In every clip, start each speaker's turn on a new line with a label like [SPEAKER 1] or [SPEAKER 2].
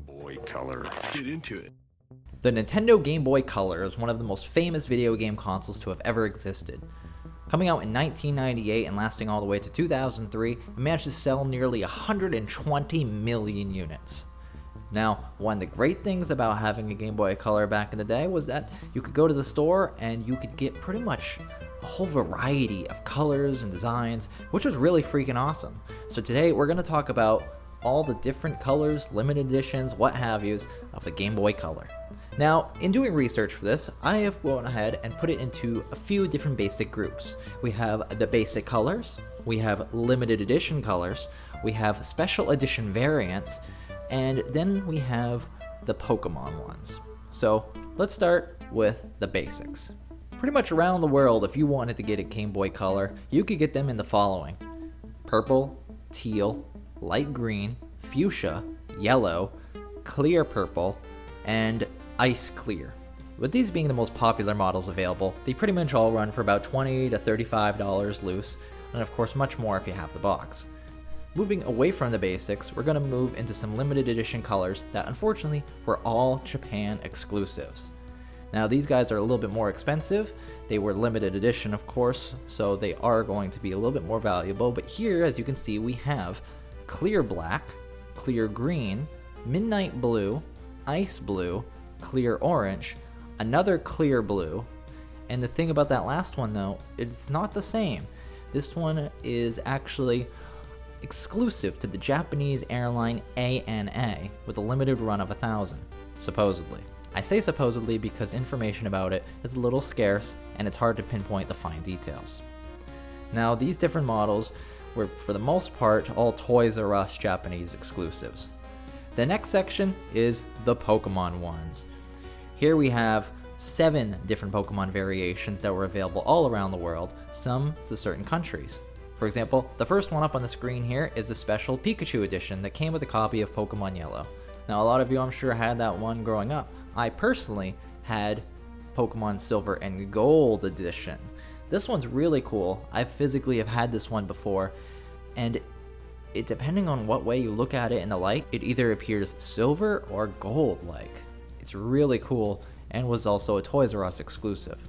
[SPEAKER 1] Boy Color. Get into it.
[SPEAKER 2] The Nintendo Game Boy Color is one of the most famous video game consoles to have ever existed. Coming out in 1998 and lasting all the way to 2003, it managed to sell nearly 120 million units. Now, one of the great things about having a Game Boy Color back in the day was that you could go to the store and you could get pretty much a whole variety of colors and designs, which was really freaking awesome. So today we're going to talk about all the different colors, limited editions, what have yous of the Game Boy Color. Now, in doing research for this, I have gone ahead and put it into a few different basic groups. We have the basic colors, we have limited edition colors, we have special edition variants, and then we have the Pokemon ones. So let's start with the basics. Pretty much around the world, if you wanted to get a Game Boy Color, you could get them in the following: purple, teal, light green, fuchsia, yellow, clear purple, and ice clear. With these being the most popular models available, they pretty much all run for about $20 to $35 loose, and of course much more if you have the box. Moving away from the basics, we're going to move into some limited edition colors that unfortunately were all Japan exclusives. Now these guys are a little bit more expensive, they were limited edition of course, so they are going to be a little bit more valuable, but here as you can see we have clear black, clear green, midnight blue, ice blue, clear orange, another clear blue, and the thing about that last one though, it's not the same. This one is actually exclusive to the Japanese airline ANA with a limited run of 1,000, supposedly. I say supposedly because information about it is a little scarce and it's hard to pinpoint the fine details. Now these different models were for the most part all Toys R Us Japanese exclusives. The next section is the Pokemon ones. Here we have 7 different Pokemon variations that were available all around the world, some to certain countries. For example, the first one up on the screen here is the special Pikachu edition that came with a copy of Pokemon Yellow. Now a lot of you I'm sure had that one growing up. I personally had Pokemon Silver and Gold edition. This one's really cool. I physically have had this one before, and it depending on what way you look at it in the light, it either appears silver or gold-like. It's really cool and was also a Toys R Us exclusive.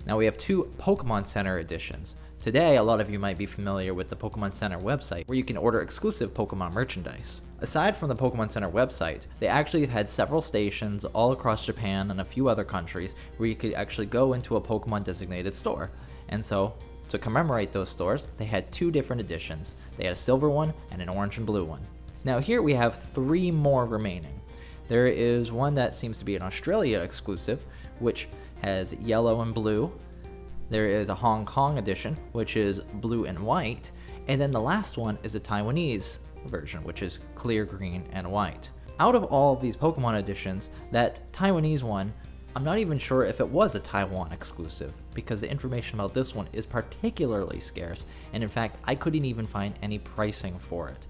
[SPEAKER 2] Now we have 2 Pokemon Center editions. Today, a lot of you might be familiar with the Pokemon Center website, where you can order exclusive Pokemon merchandise. Aside from the Pokemon Center website, they actually had several stations all across Japan and a few other countries where you could actually go into a Pokemon designated store. And so, to commemorate those stores, they had 2 different editions. They had a silver one and an orange and blue one. Now here we have 3 more remaining. There is one that seems to be an Australia exclusive, which has yellow and blue. There is a Hong Kong edition, which is blue and white, and then the last one is a Taiwanese version, which is clear green and white. Out of all of these Pokemon editions, that Taiwanese one, I'm not even sure if it was a Taiwan exclusive, because the information about this one is particularly scarce, and in fact, I couldn't even find any pricing for it.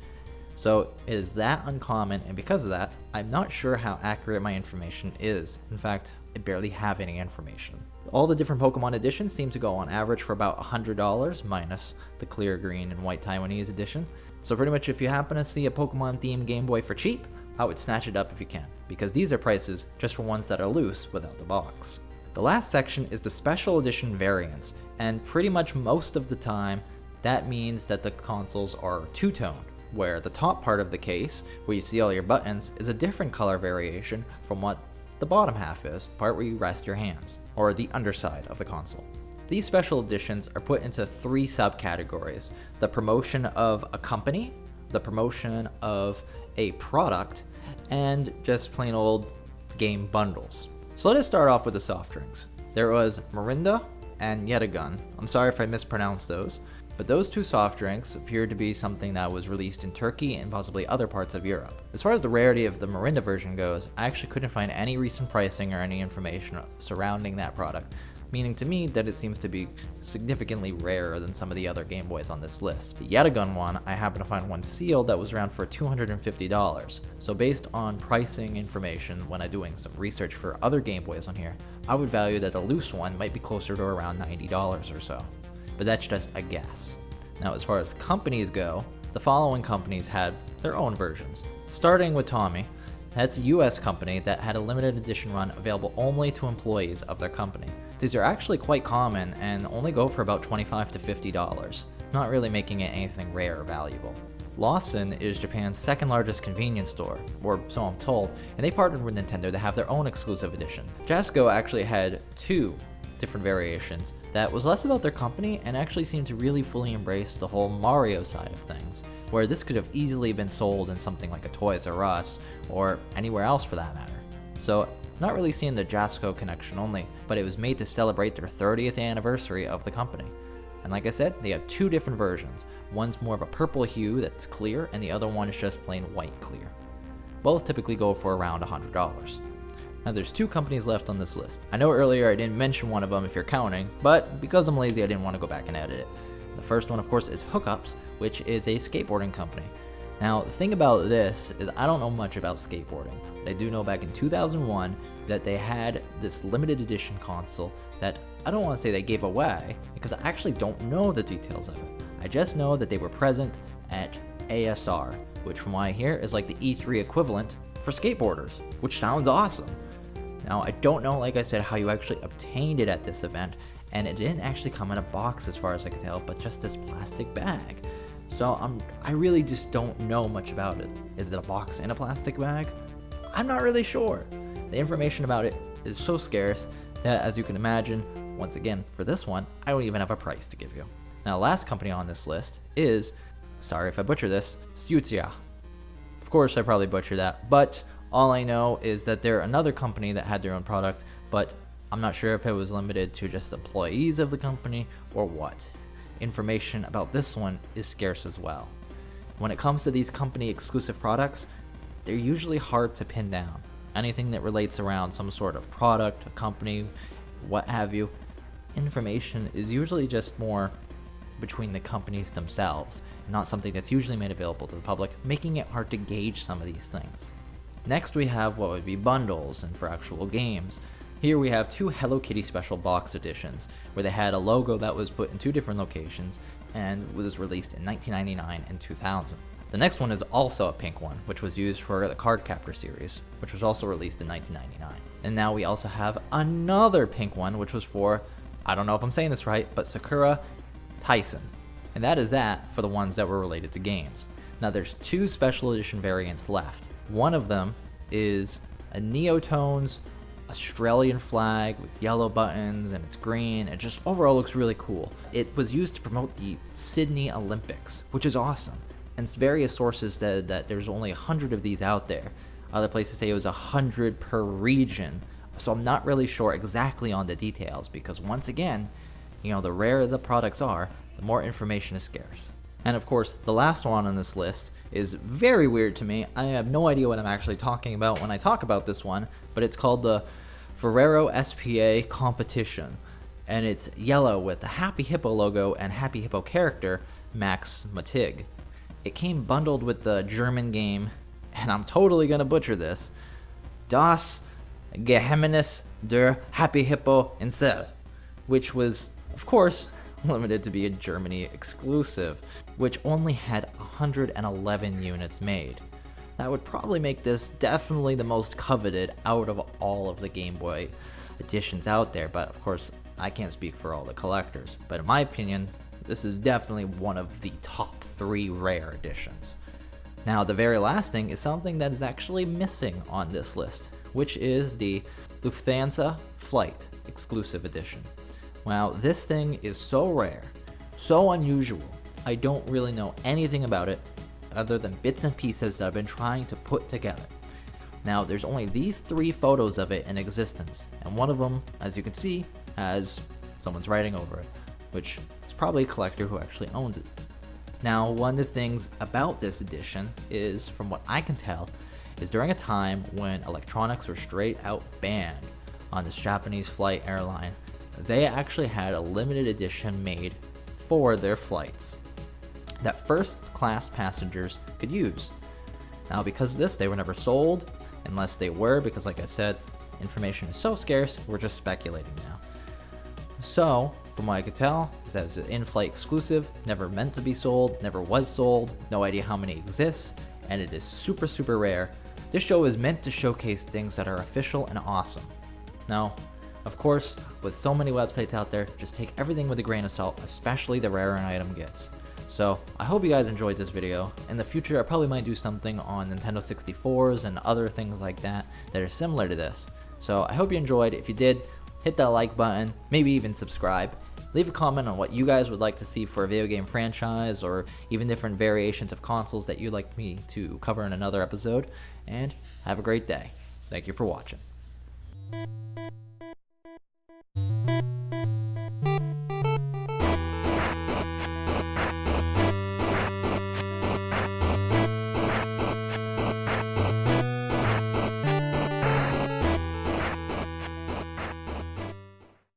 [SPEAKER 2] So it is that uncommon, and because of that, I'm not sure how accurate my information is. In fact, I barely have any information. All the different Pokemon editions seem to go on average for about $100, minus the clear green and white Taiwanese edition. So pretty much if you happen to see a Pokemon themed Game Boy for cheap, I would snatch it up if you can, because these are prices just for ones that are loose without the box. The last section is the special edition variants, and pretty much most of the time, that means that the consoles are two-tone, where the top part of the case, where you see all your buttons, is a different color variation from what the bottom half is, the part where you rest your hands, or the underside of the console. These special editions are put into 3 subcategories: the promotion of a company, the promotion of a product, and just plain old game bundles. So let us start off with the soft drinks. There was Mirinda and Yetagun. I'm sorry if I mispronounced those, but those 2 soft drinks appeared to be something that was released in Turkey and possibly other parts of Europe. As far as the rarity of the Mirinda version goes, I actually couldn't find any recent pricing or any information surrounding that product, meaning to me that it seems to be significantly rarer than some of the other Game Boys on this list. The Yetagun one, I happened to find one sealed that was around for $250. So based on pricing information when I'm doing some research for other Game Boys on here, I would value that a loose one might be closer to around $90 or so. But that's just a guess. Now, as far as companies go, the following companies had their own versions. Starting with Tommy, that's a US company that had a limited edition run available only to employees of their company. These are actually quite common and only go for about $25 to $50, not really making it anything rare or valuable. Lawson is Japan's second largest convenience store, or so I'm told, and they partnered with Nintendo to have their own exclusive edition. Jasco actually had two different variations that was less about their company and actually seemed to really fully embrace the whole Mario side of things, where this could have easily been sold in something like a Toys R Us or anywhere else for that matter. So not really seeing the Jasco connection only, but it was made to celebrate their 30th anniversary of the company. And like I said, they have two different versions. One's more of a purple hue that's clear, and the other one is just plain white clear. Both typically go for around $100. Now there's two companies left on this list. I know earlier I didn't mention one of them if you're counting, but because I'm lazy I didn't want to go back and edit it. The first one of course is Hookups, which is a skateboarding company. Now the thing about this is I don't know much about skateboarding, but I do know back in 2001 that they had this limited edition console that I don't want to say they gave away because I actually don't know the details of it. I just know that they were present at ASR, which from what I hear is like the E3 equivalent for skateboarders, which sounds awesome. Now, I don't know, like I said, how you actually obtained it at this event, and it didn't actually come in a box as far as I can tell, but just this plastic bag. So I really just don't know much about it. Is it a box in a plastic bag? I'm not really sure. The information about it is so scarce that, as you can imagine, once again, for this one, I don't even have a price to give you. Now, last company on this list is, sorry if I butcher this, Sutia. Of course, I probably butchered that, but all I know is that they're another company that had their own product, but I'm not sure if it was limited to just employees of the company or what. Information about this one is scarce as well. When it comes to these company exclusive products, they're usually hard to pin down. Anything that relates around some sort of product, a company, what have you, information is usually just more between the companies themselves, and not something that's usually made available to the public, making it hard to gauge some of these things. Next we have what would be bundles, and for actual games. Here we have two Hello Kitty special box editions, where they had a logo that was put in two different locations, and was released in 1999 and 2000. The next one is also a pink one, which was used for the Card Captor series, which was also released in 1999. And now we also have another pink one, which was for, I don't know if I'm saying this right, but Sakura Tyson. And that is that for the ones that were related to games. Now there's two special edition variants left. One of them is a Neotones Australian flag with yellow buttons, and it's green. It just overall looks really cool. It was used to promote the Sydney Olympics, which is awesome. And various sources said that there's only 100 of these out there. Other places say it was 100 per region. So I'm not really sure exactly on the details because once again, the rarer the products are, the more information is scarce. And of course, the last one on this list is very weird to me. I have no idea what I'm actually talking about when I talk about this one, but it's called the Ferrero SP Competition. And it's yellow with the Happy Hippo logo and Happy Hippo character, Max Matig. It came bundled with the German game, and I'm totally gonna butcher this, Das Geheimnis der Happy Hippo Insel, which was, of course, limited to be a Germany exclusive, which only had 111 units made. That would probably make this definitely the most coveted out of all of the Game Boy editions out there, but of course, I can't speak for all the collectors. But in my opinion, this is definitely one of the top 3 rare editions. Now, the very last thing is something that is actually missing on this list, which is the Lufthansa Flight Exclusive Edition. Wow, this thing is so rare, so unusual, I don't really know anything about it other than bits and pieces that I've been trying to put together. Now, there's only these 3 photos of it in existence, and one of them, as you can see, has someone's writing over it, which is probably a collector who actually owns it. Now, one of the things about this edition is, from what I can tell, is during a time when electronics were straight out banned on this Japanese flight airline, they actually had a limited edition made for their flights that first class passengers could use. Now, because of this, they were never sold, unless they were, because like I said, information is so scarce, we're just speculating now. So, From what I could tell, is that it's an in-flight exclusive, never meant to be sold, never was sold, no idea how many exist, and it is super rare. This show is meant to showcase things that are official and awesome. Now, of course, with so many websites out there, just take everything with a grain of salt, especially the rarer an item gets. So, I hope you guys enjoyed this video. In the future, I probably might do something on Nintendo 64s and other things like that are similar to this. So, I hope you enjoyed. If you did, hit that like button, maybe even subscribe. Leave a comment on what you guys would like to see for a video game franchise, or even different variations of consoles that you'd like me to cover in another episode. And have a great day. Thank you for watching.